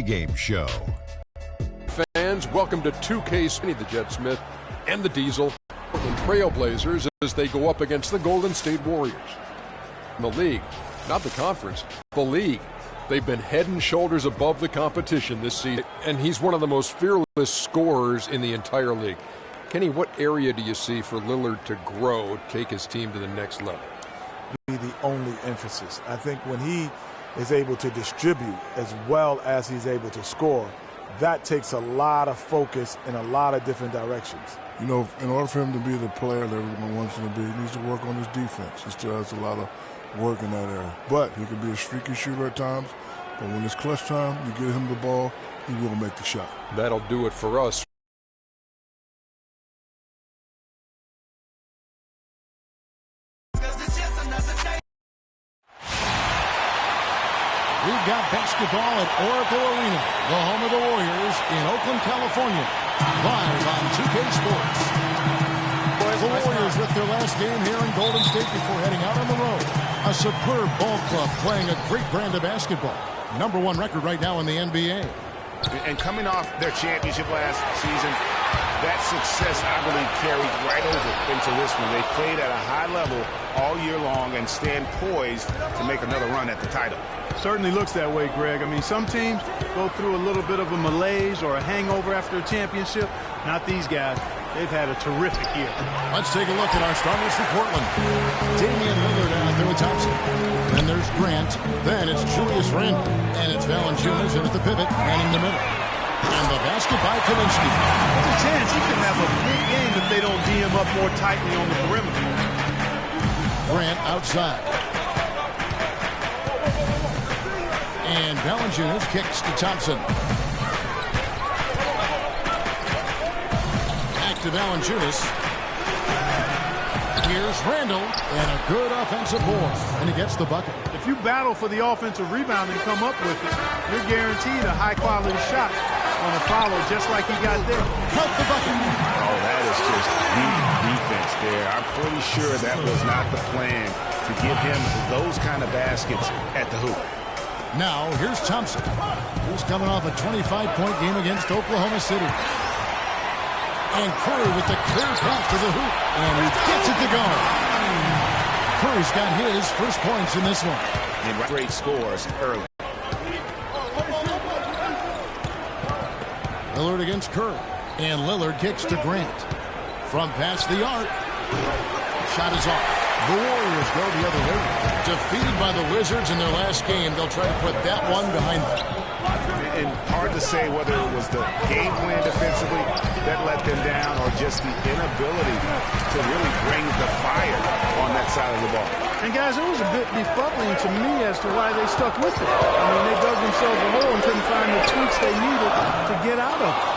Game show. Fans, welcome to 2K Smitty, the Jet Smith, and the Diesel, Portland Trailblazers as they go up against the Golden State Warriors. In the league, not the conference, the league. They've been head and shoulders above the competition this season, and he's one of the most fearless scorers in the entire league. Kenny, what area do you see for Lillard to grow, take his team to the next level? Be the only emphasis. I think when he is able to distribute as well as he's able to score, that takes a lot of focus in a lot of different directions. You know, in order for him to be the player that everyone wants him to be, he needs to work on his defense. He still has a lot of work in that area. But he can be a streaky shooter at times, but when it's clutch time, you get him the ball, he will make the shot. That'll do it for us. We've got basketball at Oracle Arena, the home of the Warriors in Oakland, California. Live on 2K Sports. The Warriors with their last game here in Golden State before heading out on the road. A superb ball club playing a great brand of basketball. #1 record right now in the NBA. And coming off their championship last season, that success, I believe, carried right over into this one. They played at a high level all year long and stand poised to make another run at the title. Certainly looks that way, Greg. I mean, some teams go through a little bit of a malaise or a hangover after a championship. Not these guys. They've had a terrific year. Let's take a look at our starters for Portland. Damian Lillard out there with Thompson. Then there's Grant. Then it's Julius Randle. And it's Valanciunas in at the pivot and in the middle. And the basket by Kaminsky. There's a chance he can have a big game if they don't D him up more tightly on the perimeter. Grant outside. And Valanciunas kicks to Thompson. Back to Valanciunas. Here's Randle. And a good offensive board. And he gets the bucket. If you battle for the offensive rebound and come up with it, you're guaranteed a high-quality shot on a follow just like he got there. Count the bucket. Oh, that is just deep defense there. I'm pretty sure that was not the plan to give him those kind of baskets at the hoop. Now, here's Thompson, who's coming off a 25-point game against Oklahoma City. And Curry with the clear path to the hoop. And he gets it to go. Curry's got his first points in this one. And great scores early. Lillard against Curry. And Lillard kicks to Grant. From past the arc. Shot is off. The Warriors go the other way. Defeated by the Wizards in their last game, they'll try to put that one behind them. And hard to say whether it was the game plan defensively that let them down or just the inability to really bring the fire on that side of the ball. And guys, it was a bit befuddling to me as to why they stuck with it. I mean, they dug themselves a hole and couldn't find the tweaks they needed to get out of it.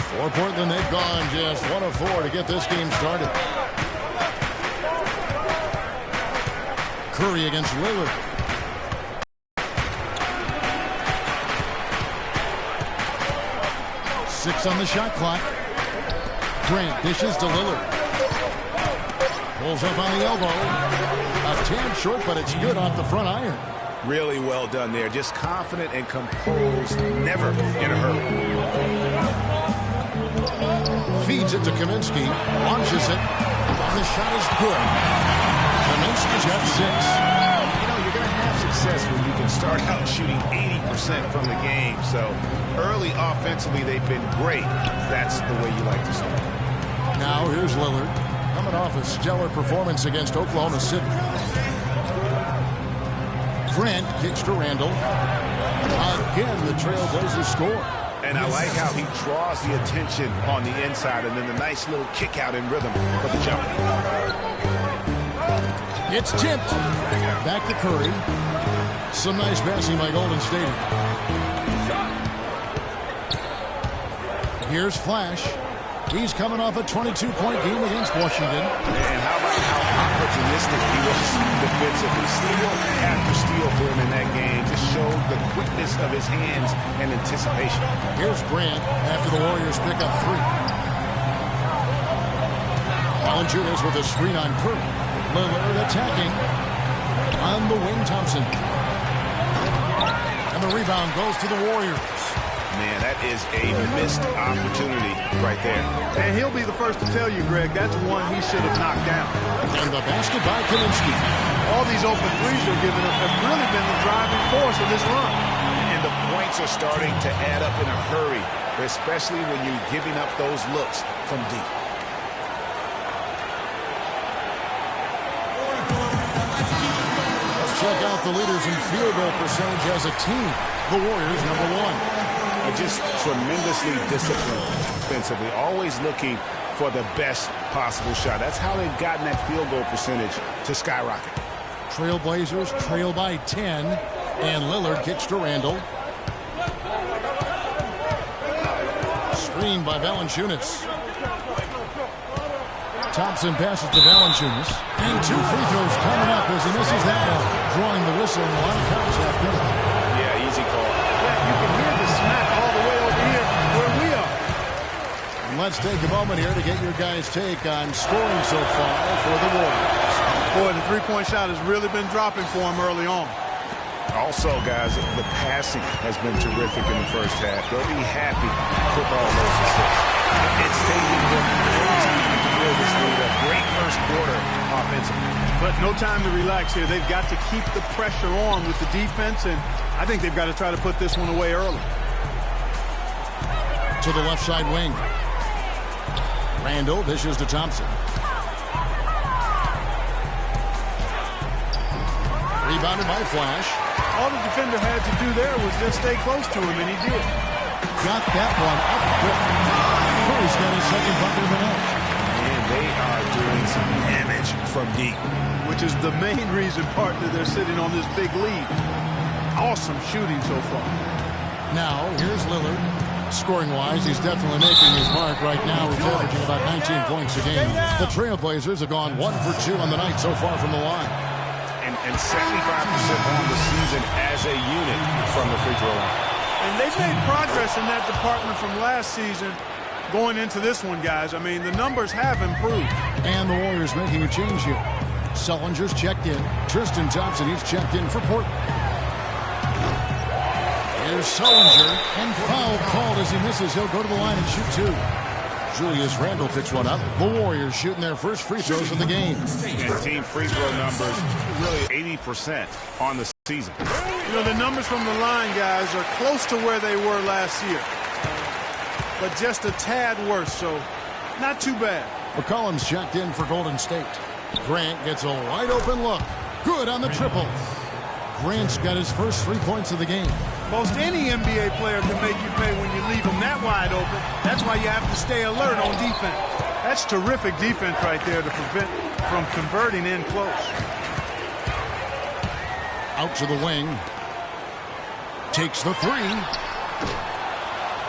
For Portland, they've gone just 1 of 4 to get this game started. Curry against Lillard. Six on the shot clock. Grant dishes to Lillard. Pulls up on the elbow. A tad short, but it's good off the front iron. Really well done there. Just confident and composed. Never in a hurry. Feeds it to Kaminsky. Launches it. And the shot is good. Kaminsky's got 6. You know, you're going to have success when you can start out shooting 80% from the game. So early offensively, they've been great. That's the way you like to start. Now here's Lillard. Coming off a stellar performance against Oklahoma City. Grant kicks to Randle. Again, the Trailblazers score. And I like how he draws the attention on the inside and then the nice little kick out in rhythm for the jump. It's tipped. Back to Curry. Some nice passing by Golden State. Here's Flash. He's coming off a 22-point game against Washington. And how about how opportunistic he was defensively. Steal after steal for him in that game. Just showed the quickness of his hands and anticipation. Here's Grant after the Warriors pick up 3. Valanciunas with a screen on Curry. Lillard attacking. On the wing, Thompson. And the rebound goes to the Warriors. Man, that is a missed opportunity right there. And he'll be the first to tell you, Greg, that's one he should have knocked down. And the basket by Kaminsky. All these open threes they're giving up have really been the driving force of this run. And the points are starting to add up in a hurry, especially when you're giving up those looks from deep. Let's check out the leaders in field goal percentage as a team. The Warriors, number 1. Are just tremendously disciplined defensively, always looking for the best possible shot. That's how they've gotten that field goal percentage to skyrocket. Trailblazers trail by 10, and Lillard kicks to Randall. Screen by Valanciunas. Thompson passes to Valanciunas. And 2 free throws coming up as he misses that one. Drawing the whistle and a lot of contact. Yeah, easy call. Yeah, you can hear the smack all the way over here where we are. And let's take a moment here to get your guys' take on scoring so far for the Warriors. Boy, the three-point shot has really been dropping for him early on. Also, guys, the passing has been terrific in the first half. They'll be happy with all those assists. It's taking them no time to build this lead. A great first quarter offensively. But no time to relax here. They've got to keep the pressure on with the defense, and I think they've got to try to put this one away early. To the left side wing. Randall dishes to Thompson. Rebounded by Flash. All the defender had to do there was just stay close to him, and he did. Got that one up quick. Curry's got his second bucket of the night. And they are doing some damage from deep. Which is the main reason, partner, they're sitting on this big lead. Awesome shooting so far. Now, here's Lillard. Scoring-wise, he's definitely making his mark right now. He's averaging about 19 points a game. The Trailblazers have gone 1 for 2 on the night so far from the line. And 75% on the season as a unit from the free throw line. And they've made progress in that department from last season going into this one, guys. I mean, the numbers have improved. And the Warriors making a change here. Sullinger's checked in. Tristan Thompson, he's checked in for Portland. Here's Sullinger, and foul called as he misses. He'll go to the line and shoot 2. Julius Randle picks one up. The Warriors shooting their first free throws of the game. And team free throw numbers really 80% on the season. You know, the numbers from the line, guys, are close to where they were last year. But just a tad worse, so not too bad. McCollum's checked in for Golden State. Grant gets a wide open look. Good on the triple. Grant's got his first 3 points of the game. Most any NBA player can make you pay when you leave them that wide open. That's why you have to stay alert on defense. That's terrific defense right there to prevent from converting in close. Out to the wing. Takes the 3.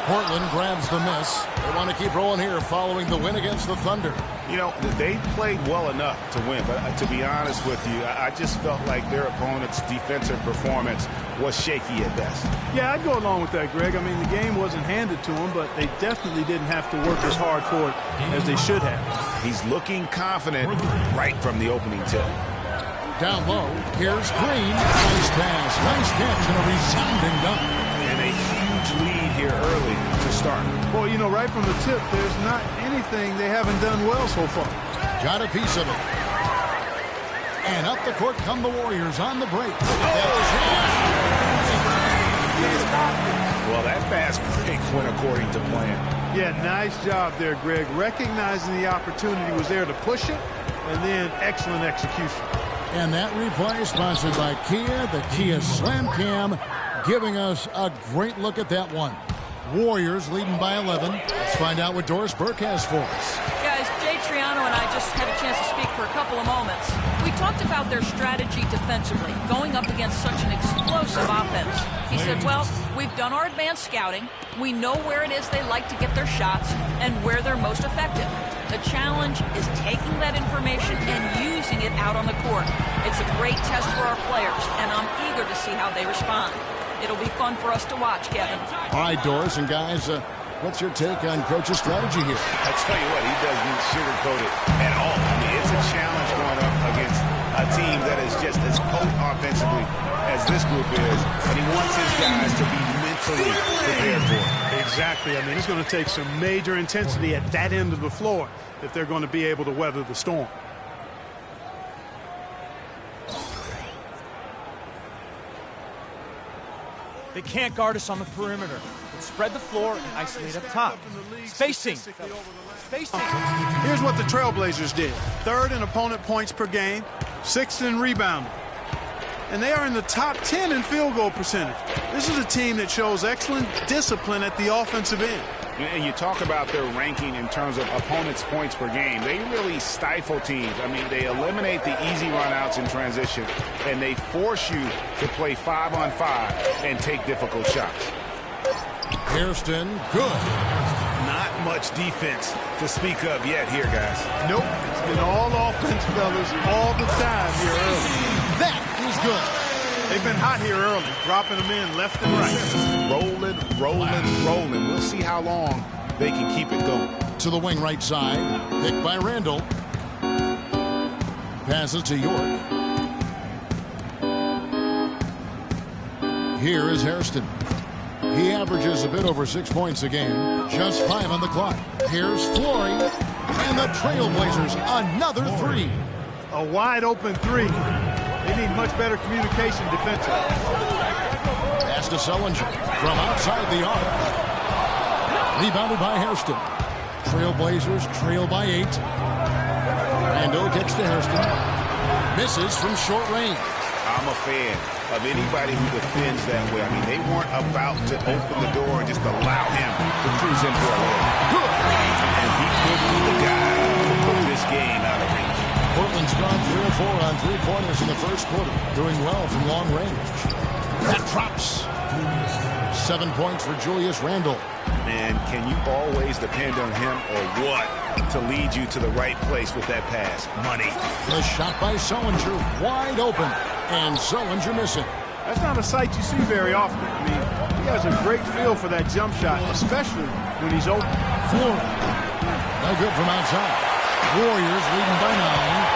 Portland grabs the miss. They want to keep rolling here following the win against the Thunder. You know, they played well enough to win, but to be honest with you, I just felt like their opponent's defensive performance was shaky at best. Yeah, I'd go along with that, Greg. I mean, the game wasn't handed to them, but they definitely didn't have to work as hard for it as they should have. He's looking confident right from the opening tip. Down low, here's Green. Nice pass, nice catch, and a resounding dunk. And a huge lead here early to start. Well, you know, right from the tip, there's not anything they haven't done well so far. Got a piece of it. And up the court come the Warriors on the break. Well, that fast break went according to plan. Yeah, nice job there, Greg. Recognizing the opportunity was there to push it, and then excellent execution. And that replay sponsored by Kia, the Kia Slam Cam, giving us a great look at that one. Warriors leading by 11. Let's find out what Doris Burke has for us. Guys, Jay Triano and I just had a chance to speak for a couple of moments. We talked about their strategy defensively, going up against such an explosive offense. He said, well, we've done our advanced scouting. We know where it is they like to get their shots and where they're most effective. The challenge is taking that information and using it out on the court. It's a great test for our players, and I'm eager to see how they respond. It'll be fun for us to watch, Kevin. All right, Doris, and guys, what's your take on Coach's strategy here? I tell you what, he doesn't sugarcoat it at all. I mean, it's a challenge going up against a team that is just as potent offensively as this group is, and he wants his guys to be mentally prepared for. Exactly. I mean, it's going to take some major intensity at that end of the floor if they're going to be able to weather the storm. They can't guard us on the perimeter. Let's spread the floor and isolate up top. Spacing. Spacing. Here's what the Trailblazers did. 3rd in opponent points per game, 6th in rebounding. And they are in the top 10 in field goal percentage. This is a team that shows excellent discipline at the offensive end. And you talk about their ranking in terms of opponents' points per game. They really stifle teams. I mean, they eliminate the easy runouts in transition, and they force you to play 5-on-5 and take difficult shots. Hairston, good. Not much defense to speak of yet here, guys. Nope. It's been all offense, fellas, all the time here early. That is good. They've been hot here early, dropping them in left and right. Rolling. We'll see how long they can keep it going. To the wing right side. Picked by Randall. Passes to York. Here is Hairston. He averages a bit over 6 points a game. Just 5 on the clock. Here's Flory. And the Trailblazers, another 3. A wide open 3. They need much better communication defensively. Pass to Sullinger from outside the arc. Rebounded by Hairston. Trailblazers trail by 8. Randall kicks to Hairston. Misses from short range. I'm a fan of anybody who defends that way. I mean, they weren't about to open the door and just allow him to cruise in for a layup. Good. And he could be the guy to put this game out of reach. Portland's gone 3 or 4 on 3-pointers in the first quarter. Doing well from long range. That drops. 7 points for Julius Randle. Man, can you always depend on him or what to lead you to the right place with that pass? Money. The shot by Sullinger wide open. And Sullinger missing. That's not a sight you see very often. I mean, he has a great feel for that jump shot, especially when he's open. Floor. No good from outside. Warriors leading by 9.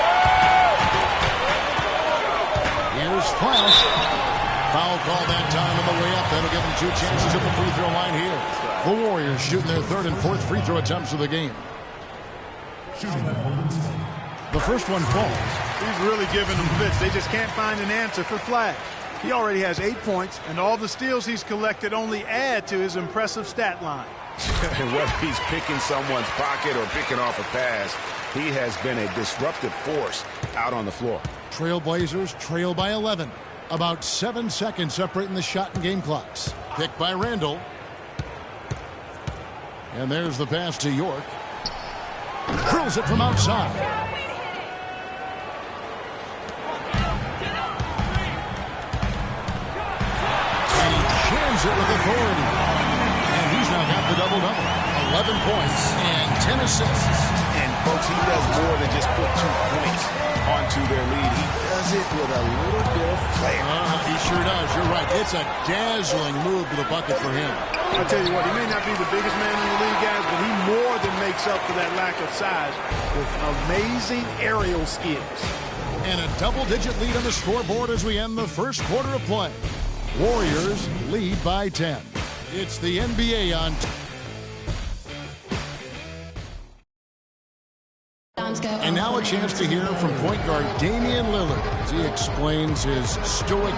Here's Klaus. Foul call that time on the way up. That'll give them 2 chances at the free throw line here. The Warriors shooting their 3rd and 4th free throw attempts of the game. The first one falls. He's really giving them fits. They just can't find an answer for Flash. He already has 8 points, and all the steals he's collected only add to his impressive stat line. And whether he's picking someone's pocket or picking off a pass, he has been a disruptive force out on the floor. Trailblazers trail by 11. About 7 seconds separating the shot and game clocks. Picked by Randall. And there's the pass to York. Drills it from outside. And he jams it with authority. And he's now got the double-double. 11 points and 10 assists. And, folks, he does more than just put 2 points onto their lead. He does it with a little bit of flair. He sure does. You're right. It's a dazzling move to the bucket for him. I'll tell you what, he may not be the biggest man in the league, guys, but he more than makes up for that lack of size with amazing aerial skills. And a double-digit lead on the scoreboard as we end the first quarter of play. Warriors lead by 10. It's the NBA on. And now a chance to hear from point guard Damian Lillard as he explains his stoic.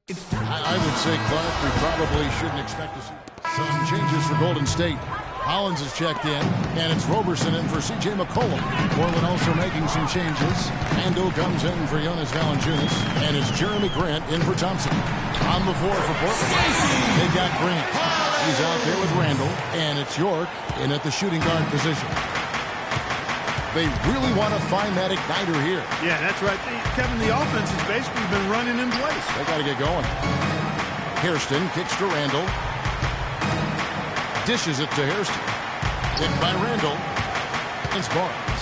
I would say, Clark, we probably shouldn't expect to see some changes for Golden State. Hollins has checked in, and it's Roberson in for C.J. McCollum. Portland also making some changes. Ando comes in for Jonas Valanciunas, and it's Jeremy Grant in for Thompson. On the floor for Portland, they got Grant. He's out there with Randall, and it's York in at the shooting guard position. They really want to find that igniter here. Yeah, that's right. Kevin, the offense has basically been running in place. They got to get going. Hairston kicks to Randall. Dishes it to Hairston. Hit by Randall. It's Barnes.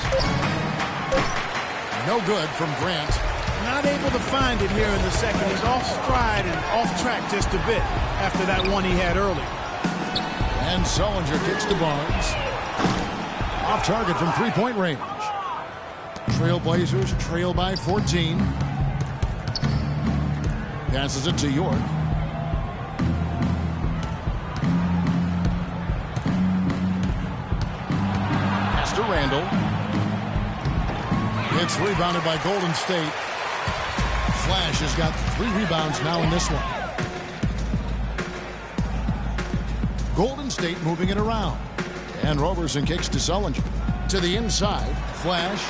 No good from Grant. Not able to find it here in the second. He's off stride and off track just a bit after that one he had earlier. And Sullinger kicks to Barnes. Off target from three-point range. Trailblazers trail by 14. Passes it to York. Randall. It's rebounded by Golden State. Flash has got 3 rebounds now in this one. Golden State moving it around. And Roberson kicks to Sullinger. To the inside. Flash.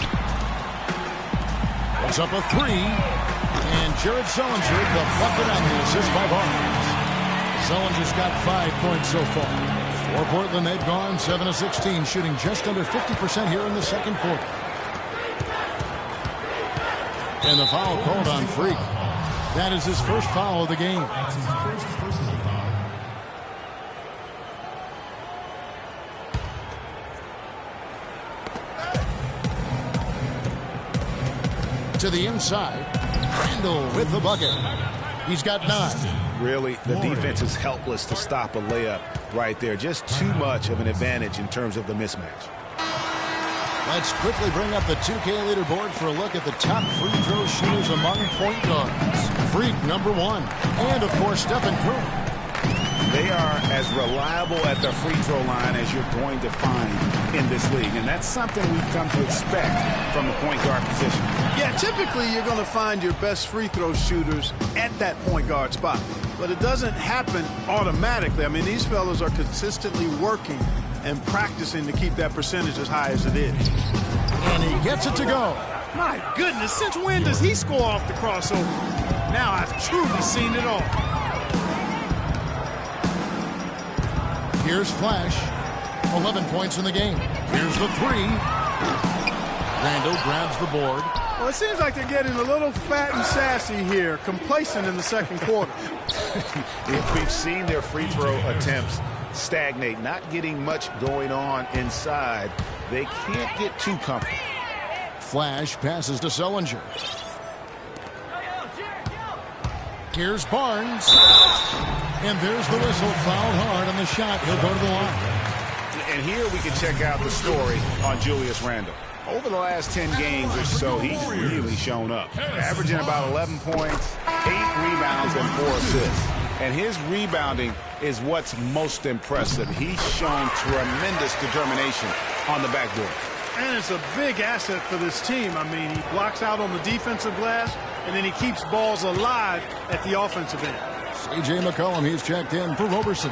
Puts up a 3. And Jared Sullinger, the bucket on the assist by Barnes. Sullinger's got 5 points so far. For Portland, they've gone 7 of 16, shooting just under 50% here in the second quarter. And the foul called on Freak. That is his first foul of the game. To the inside. Randall with the bucket. He's got 9. Really, the defense is helpless to stop a layup right there. Just too much of an advantage in terms of the mismatch. Let's quickly bring up the 2K leaderboard for a look at the top free throw shooters among point guards. Freak, number 1. And, of course, Stephen Curry. They are as reliable at the free throw line as you're going to find in this league. And that's something we've come to expect from the point guard position. Yeah, typically you're going to find your best free throw shooters at that point guard spot. But it doesn't happen automatically. I mean, these fellas are consistently working and practicing to keep that percentage as high as it is. And he gets it to go. My goodness, since when does he score off the crossover? Now I've truly seen it all. Here's Flash. 11 points in the game. Here's the 3. Randall grabs the board. Well, it seems like they're getting a little fat and sassy here, complacent in the second quarter. We've seen their free throw attempts stagnate, not getting much going on inside. They can't get too comfortable. Flash passes to Sullinger. Here's Barnes. And there's the whistle. Fouled hard on the shot. He'll go to the line. And here we can check out the story on Julius Randle. Over the last 10 games or so, he's really shown up. Averaging about 11 points, 8 rebounds, and 4 assists. And his rebounding is what's most impressive. He's shown tremendous determination on the backboard. And it's a big asset for this team. I mean, he blocks out on the defensive glass, and then he keeps balls alive at the offensive end. C.J. McCollum, he's checked in for Roberson.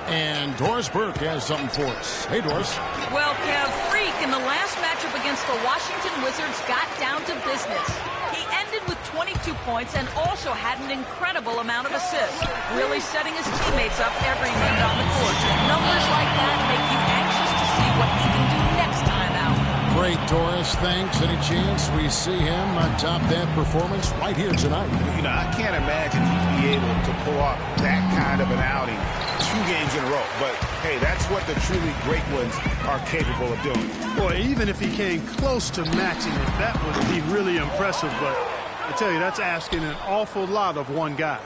And Doris Burke has something for us. Hey, Doris. Well, Kev, Freak in the last matchup against the Washington Wizards got down to business. He ended with 22 points and also had an incredible amount of assists, really setting his teammates up every minute on the court. Numbers like that make you anxious to see what he can do next time out. Great, Doris. Thanks. Any chance we see him atop that performance right here tonight? You know, I can't imagine he'd be able to pull off that kind of an outing 2 games in a row. But, hey, that's what the truly great ones are capable of doing. Boy, even if he came close to matching it, that would be really impressive. But I tell you, that's asking an awful lot of one guy.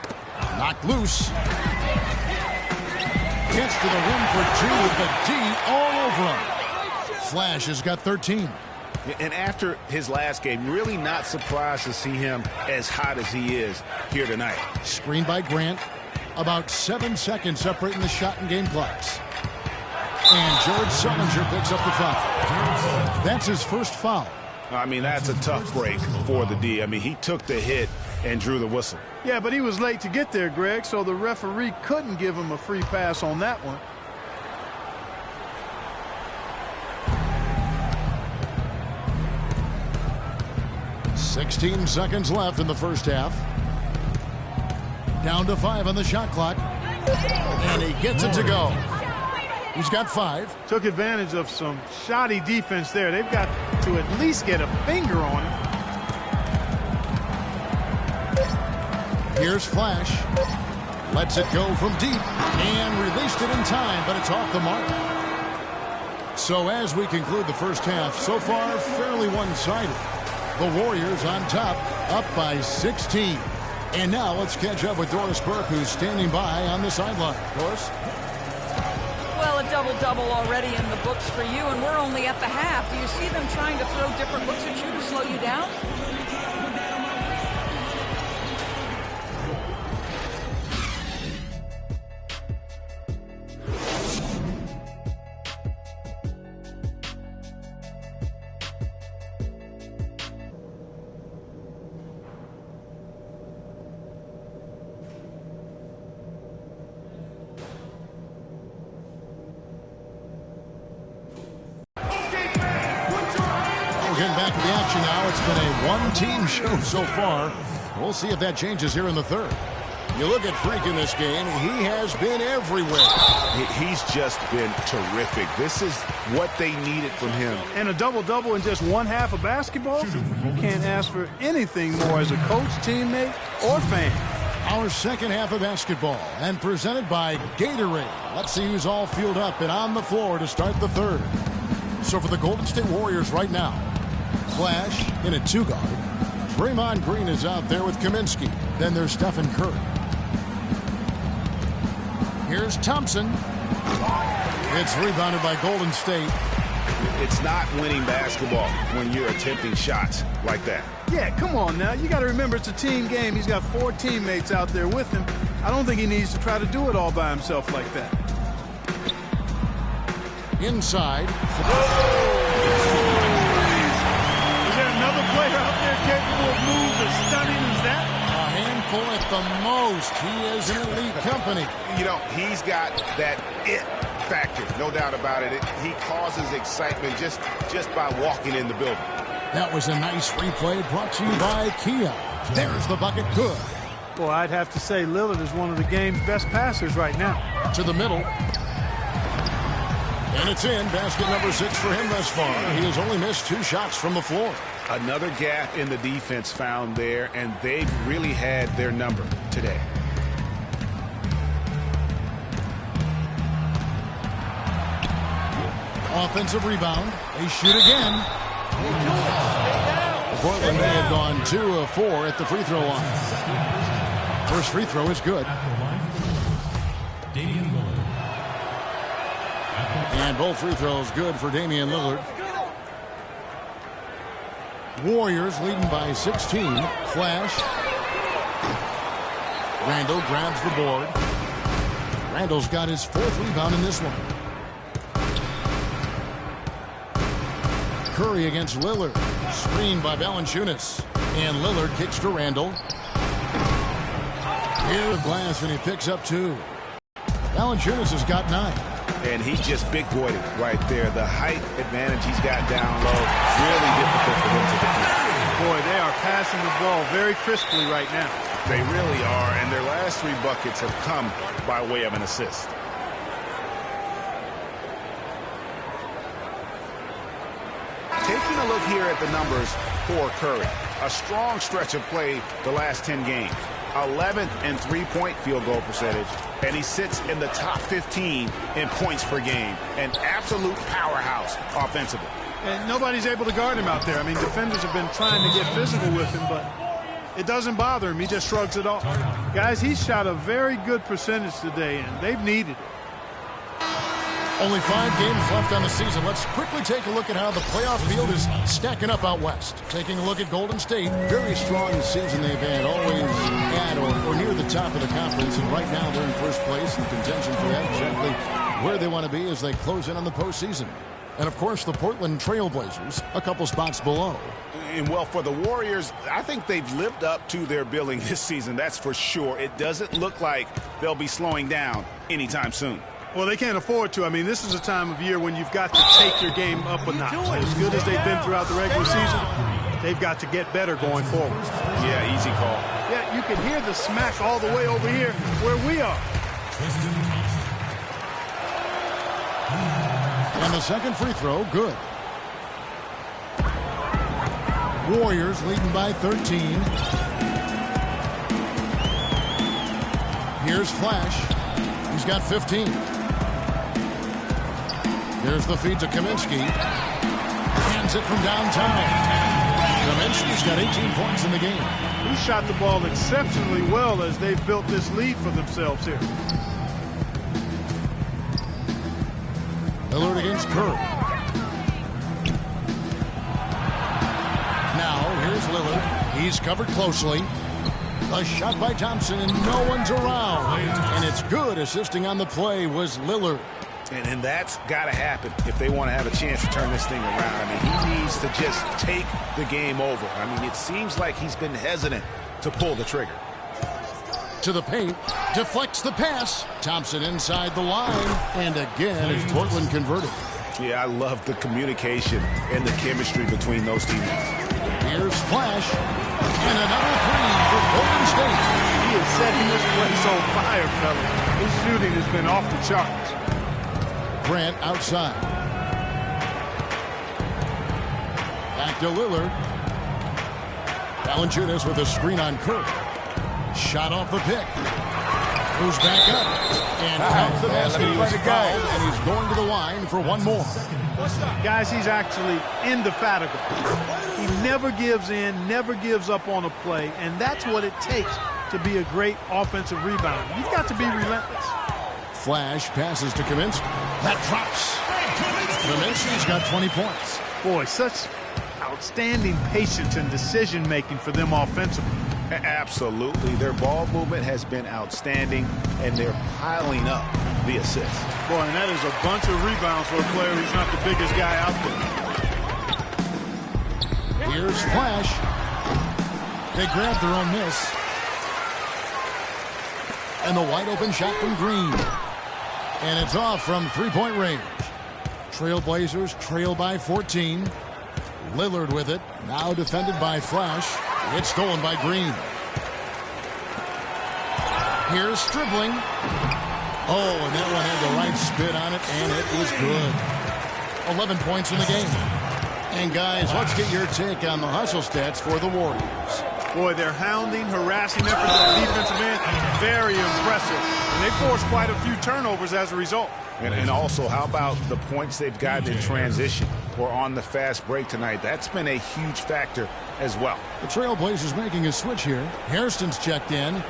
Knocked loose. Gets to the rim for 2 with the D all over him. Flash has got 13. And after his last game, really not surprised to see him as hot as he is here tonight. Screened by Grant. About 7 seconds separating the shot and game clocks. And Jared Sullinger picks up the foul. That's his first foul. I mean, that's a tough break for the D. I mean, he took the hit and drew the whistle. Yeah, but he was late to get there, Greg, so the referee couldn't give him a free pass on that one. .16 seconds left in the first half. Down to 5 on the shot clock. And he gets it to go. He's got 5. Took advantage of some shoddy defense there. They've got to at least get a finger on him. Here's Flash. Lets it go from deep. And released it in time, but it's off the mark. So as we conclude the first half, so far fairly one-sided. The Warriors on top, up by 16. And now let's catch up with Doris Burke, who's standing by on the sideline. Doris? Well, a double-double already in the books for you, and we're only at the half. Do you see them trying to throw different looks at you to slow you down? it's been a one-team show so far. We'll see if that changes here in the third. You look at Freak in this game, he has been everywhere. He's just been terrific. This is what they needed from him. And a double-double in just one half of basketball? You can't ask for anything more as a coach, teammate, or fan. Our second half of basketball, and presented by Gatorade. Let's see who's all fueled up and on the floor to start the third. So for the Golden State Warriors right now, Flash in a two-guard. Draymond Green is out there with Kaminsky. Then there's Stephen Curry. Here's Thompson. It's rebounded by Golden State. It's not winning basketball when you're attempting shots like that. Yeah, come on now. You got to remember it's a team game. He's got 4 teammates out there with him. I don't think he needs to try to do it all by himself like that. Inside. Is there another player out there capable of moves as stunning as that? A handful at the most. He is in elite company. You know, he's got that it factor, no doubt about it. He causes excitement just by walking in the building. That was a nice replay brought to you by Kia. There's the bucket. Good. Well, I'd have to say Lillard is one of the game's best passers right now. To the middle. And it's in. Basket number 6 for him thus far. He has only missed 2 shots from the floor. Another gap in the defense found there, and they've really had their number today. Offensive rebound. They shoot again. Portland may have gone 2 of 4 at the free throw line. First free throw is good. And both free throws good for Damian Lillard. Warriors leading by 16. Flash. Randall grabs the board. Randall's got his 4th rebound in this one. Curry against Lillard. Screened by Valanciunas. And Lillard kicks to Randall. Here's glass, and he picks up 2. Valanciunas has got 9. And he just big-boyed it right there. The height advantage he's got down low, really difficult for him to defend. Boy, they are passing the ball very crisply right now. They really are, and their last 3 buckets have come by way of an assist. Taking a look here at the numbers for Curry. A strong stretch of play the last 10 games. 11th in three-point field goal percentage, and he sits in the top 15 in points per game. An absolute powerhouse offensively. And nobody's able to guard him out there. I mean, defenders have been trying to get physical with him, but it doesn't bother him. He just shrugs it off. Guys, he's shot a very good percentage today, and they've needed it. Only 5 games left on the season. Let's quickly take a look at how the playoff field is stacking up out west. Taking a look at Golden State. Very strong season they've had. Always at or near the top of the conference. And right now they're in first place in contention for that. Exactly where they want to be as they close in on the postseason. And, of course, the Portland Trail Blazers a couple spots below. And, well, for the Warriors, I think they've lived up to their billing this season. That's for sure. It doesn't look like they'll be slowing down anytime soon. Well, they can't afford to. I mean, this is a time of year when you've got to take your game up a notch. As good as they've been throughout the regular season, they've got to get better going forward. Yeah, easy call. Yeah, you can hear the smack all the way over here where we are. And the second free throw, good. Warriors leading by 13. Here's Flash. He's got 15. Here's the feed to Kaminsky. Hands it from downtown. Kaminsky's got 18 points in the game. He shot the ball exceptionally well as they've built this lead for themselves here. Lillard against Curry. Now, here's Lillard. He's covered closely. A shot by Thompson, and no one's around. And it's good. Assisting on the play was Lillard. And that's got to happen if they want to have a chance to turn this thing around. I mean, he needs to just take the game over. I mean, it seems like he's been hesitant to pull the trigger. To the paint, deflects the pass. Thompson inside the line. And again, is Portland converted. Yeah, I love the communication and the chemistry between those teammates. Here's Flash. And another three for Golden State. He is setting this place on fire, fellas. His shooting has been off the charts. Grant outside. Back to Lillard. Valanciunas with a screen on Curry. Shot off the pick. Moves back up. And counts the basket. He was fouled, and he's going to the line for one more. Guys, he's actually indefatigable. He never gives in, never gives up on a play, and that's what it takes to be a great offensive rebounder. You've got to be relentless. Flash passes to Kaminsky. That drops. Kaminsky's got 20 points. Boy, such outstanding patience and decision-making for them offensively. Absolutely. Their ball movement has been outstanding, and they're piling up the assists. Boy, and that is a bunch of rebounds for a player who's not the biggest guy out there. Here's Flash. They grab their own miss. And the wide-open shot from Green. And it's off from three-point range. Trailblazers trail by 14. Lillard with it. Now defended by Flash. It's stolen by Green. Here's Stribling. Oh, and that one had the right spin on it, and it was good. 11 points in the game. And, guys, let's get your take on the hustle stats for the Warriors. Boy, their hounding, harassing efforts on the defensive end, very impressive. And they forced quite a few turnovers as a result. And also, how about the points they've gotten in transition or on the fast break tonight? That's been a huge factor as well. The Trailblazers making a switch here. Hairston's checked in.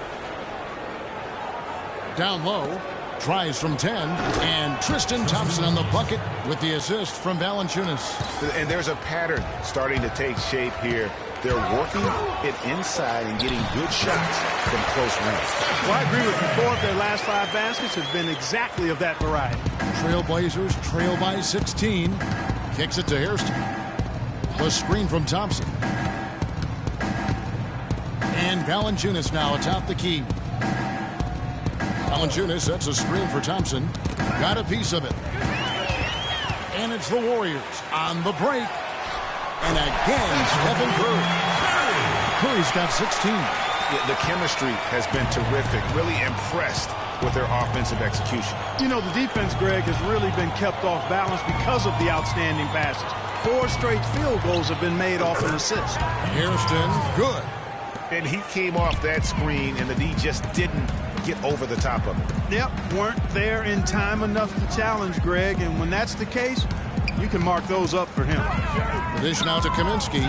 Down low. Tries from 10. And Tristan Thompson on the bucket with the assist from Valanciunas. And there's a pattern starting to take shape here. They're working it inside and getting good shots from close range. Well, I agree with you. 4 of their last 5 baskets have been exactly of that variety. Trailblazers trail by 16. Kicks it to Hairston. The screen from Thompson. And Valanciunas now atop the key. Valanciunas sets a screen for Thompson. Got a piece of it. And it's the Warriors on the break. And again, Stephen Curry. Curry's got 16. The chemistry has been terrific. Really impressed with their offensive execution. You know, the defense, Greg, has really been kept off balance because of the outstanding passes. 4 straight field goals have been made off an assist. Hairston, good. And he came off that screen, and the D just didn't get over the top of it. Yep, weren't there in time enough to challenge, Greg, and when that's the case, you can mark those up for him. The dish now to Kaminsky.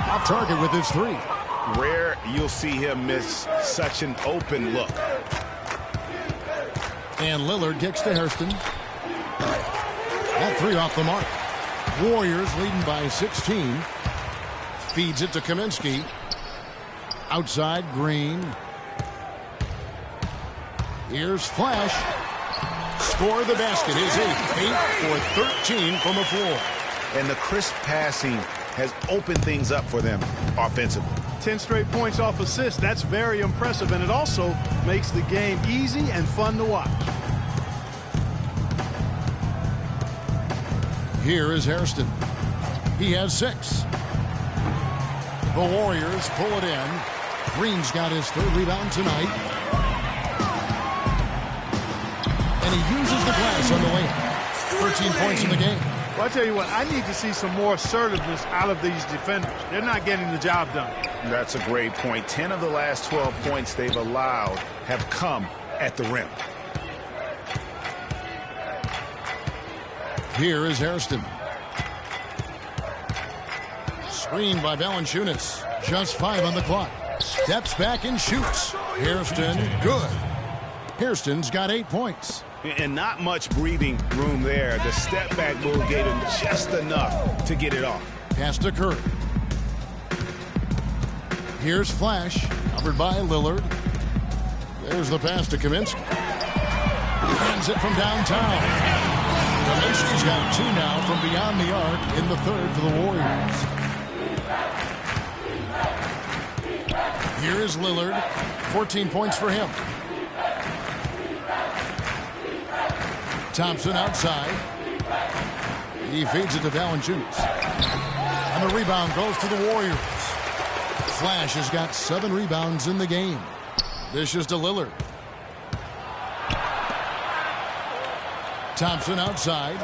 Off target with his 3. Rare you'll see him miss such an open look. And Lillard kicks to Hairston. That 3 off the mark. Warriors leading by 16. Feeds it to Kaminsky. Outside, Green. Here's Flash. Score the basket. His 8 for 13 from the floor. And the crisp passing has opened things up for them offensively. 10 straight points off assists. That's very impressive, and it also makes the game easy and fun to watch. Here is Hairston. He has 6. The Warriors pull it in. Green's got his 3rd rebound tonight. And he uses the glass on the layup. 13 points in the game. Well, I tell you what, I need to see some more assertiveness out of these defenders. They're not getting the job done. That's a great point. 10 of the last 12 points they've allowed have come at the rim. Here is Hairston. Screened by Valanciunas. Just 5 on the clock. Steps back and shoots. Hairston, good. Hairston's got 8 points. And not much breathing room there. The step-back move gave him just enough to get it off. Pass to Curry. Here's Flash, covered by Lillard. There's the pass to Kaminsky. Hands it from downtown. Kaminsky's got 2 now from beyond the arc in the 3rd for the Warriors. Here is Lillard. 14 points for him. Thompson outside. He feeds it to Valanciunas. And the rebound goes to the Warriors. Flash has got 7 rebounds in the game. Dishes to Lillard. Thompson outside.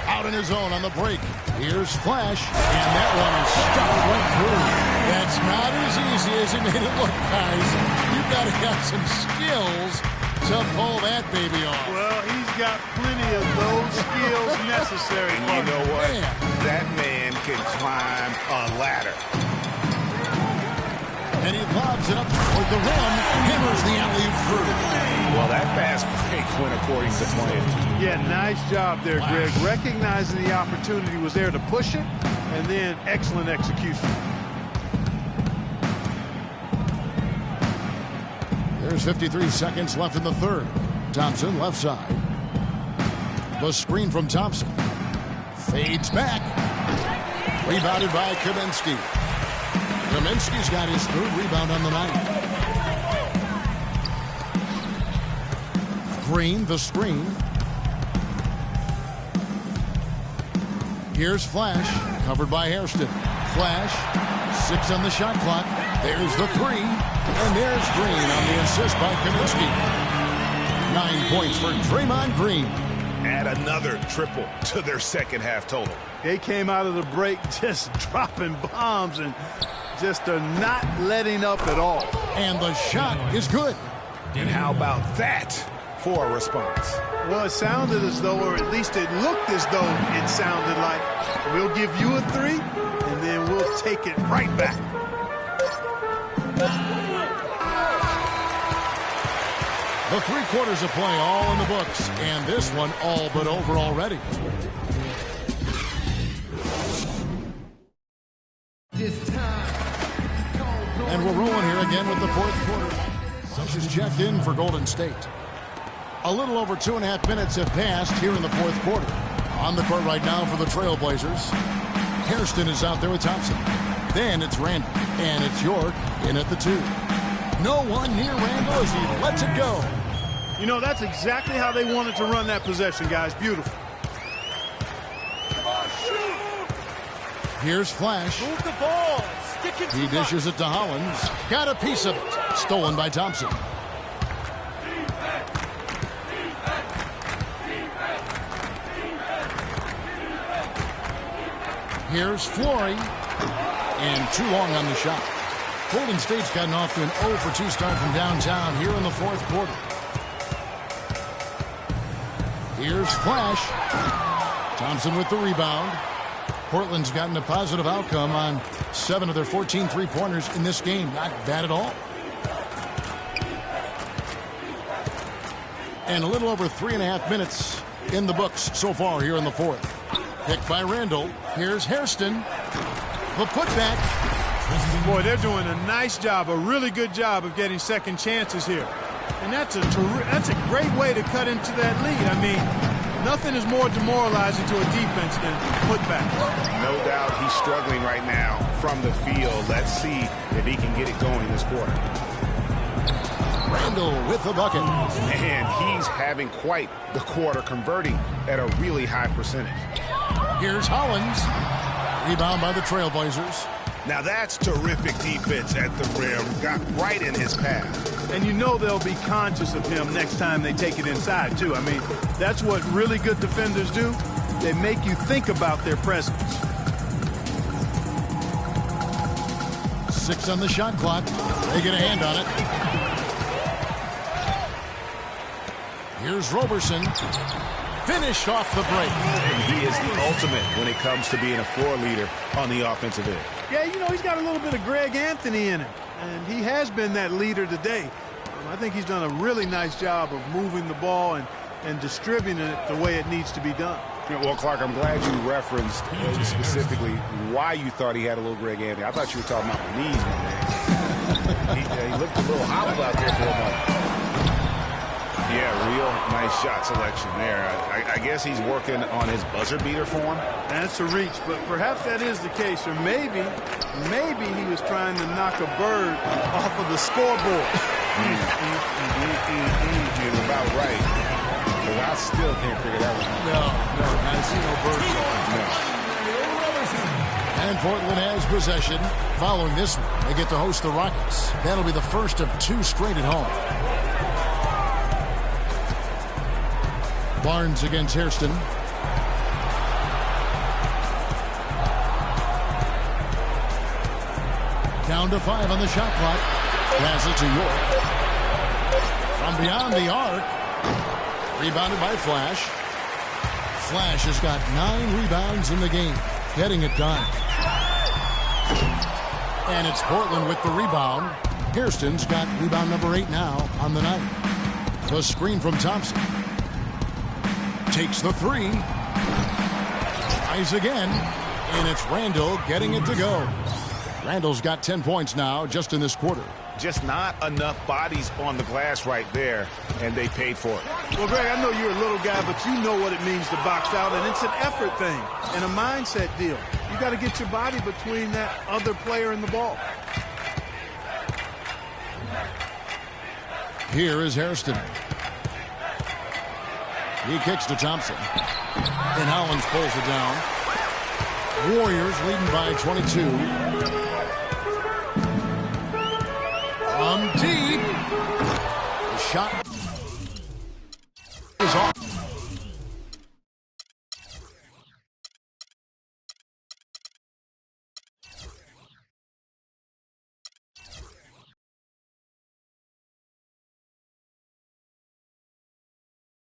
Out in his own on the break. Here's Flash. And that one is stuffed right through. That's not as easy as he made it look, guys. You've got to have some skills to pull that baby off. Well, he's got plenty of those skills necessary. And you know what? Man. That man can climb a ladder. And he lobs it up toward the rim. Hammers the alley-oop through. Well, that fast break went according to plan. Yeah, nice job there, Greg. Recognizing the opportunity was there to push it, and then excellent execution. There's 53 seconds left in the third. Thompson left side. The screen from Thompson. Fades back. Rebounded by Kaminsky. Kaminsky's got his 3rd rebound on the night. Green, the screen. Here's Flash, covered by Hairston. Flash, 6 on the shot clock. There's the 3, and there's Green on the assist by Kaminsky. 9 points for Draymond Green. Add another triple to their second half total. They came out of the break just dropping bombs and just are not letting up at all. And the shot is good. And how about that for a response? Well, it sounded as though, or at least it looked as though it sounded like, we'll give you a 3, and then we'll take it right back. The 3 quarters of play all in the books, and this one all but over already. And we're rolling here again with the 4th quarter. Such is checked in for Golden State. A little over 2.5 minutes have passed here in the 4th quarter. On the court right now for the Trailblazers. Hairston is out there with Thompson. Then it's Randall, and it's York in at the 2. No one near Randall as he lets it go. You know, that's exactly how they wanted to run that possession, guys. Beautiful. Here's Flash. Move the ball. Stick it. He dishes it to Hollins. Got a piece of it. Stolen by Thompson. Here's Flory. And too long on the shot. Golden State's gotten off to an 0 for 2 start from downtown here in the 4th quarter. Here's Flash. Thompson with the rebound. Portland's gotten a positive outcome on 7 of their 14 three-pointers in this game. Not bad at all. And a little over 3.5 minutes in the books so far here in the 4th. Picked by Randall. Here's Hairston. The putback. Boy, they're doing a nice job, a really good job of getting second chances here. And that's a great way to cut into that lead. I mean, nothing is more demoralizing to a defense than putback. No doubt he's struggling right now from the field. Let's see if he can get it going this quarter. Randall with the bucket. And he's having quite the quarter, converting at a really high percentage. Here's Hollins. Rebound by the Trailblazers. Now that's terrific defense at the rim. Got right in his path. And you know they'll be conscious of him next time they take it inside, too. I mean, that's what really good defenders do. They make you think about their presence. 6 on the shot clock. They get a hand on it. Here's Roberson. Finished off the break. And he is the ultimate when it comes to being a floor leader on the offensive end. Yeah, you know, he's got a little bit of Greg Anthony in him. And he has been that leader today. I think he's done a really nice job of moving the ball and distributing it the way it needs to be done. Well, Clark, I'm glad you referenced specifically why you thought he had a little Greg Anthony. I thought you were talking about the knees, my man. he looked a little hobbled out there for a moment. Yeah, real nice shot selection there. I guess he's working on his buzzer beater form. That's a reach, but perhaps that is the case. Or maybe he was trying to knock a bird off of the scoreboard. You're about right. But I still can't figure that one out. No, I see no bird. No. And Portland has possession. Following this one, they get to host the Rockets. That'll be the first of 2 straight at home. Barnes against Hairston. Down to 5 on the shot clock. Pass it to York. From beyond the arc. Rebounded by Flash. Flash has got 9 rebounds in the game. Getting it done. And it's Portland with the rebound. Hairston's got rebound number 8 now on the night. The screen from Thompson. Takes the 3. Tries again. And it's Randall getting it to go. Randall's got 10 points now just in this quarter. Just not enough bodies on the glass right there, and they paid for it. Well, Greg, I know you're a little guy, but you know what it means to box out, and it's an effort thing and a mindset deal. You got to get your body between that other player and the ball. Here is Hairston. He kicks to Thompson. And Hollins pulls it down. Warriors leading by 22. From deep. The shot is off.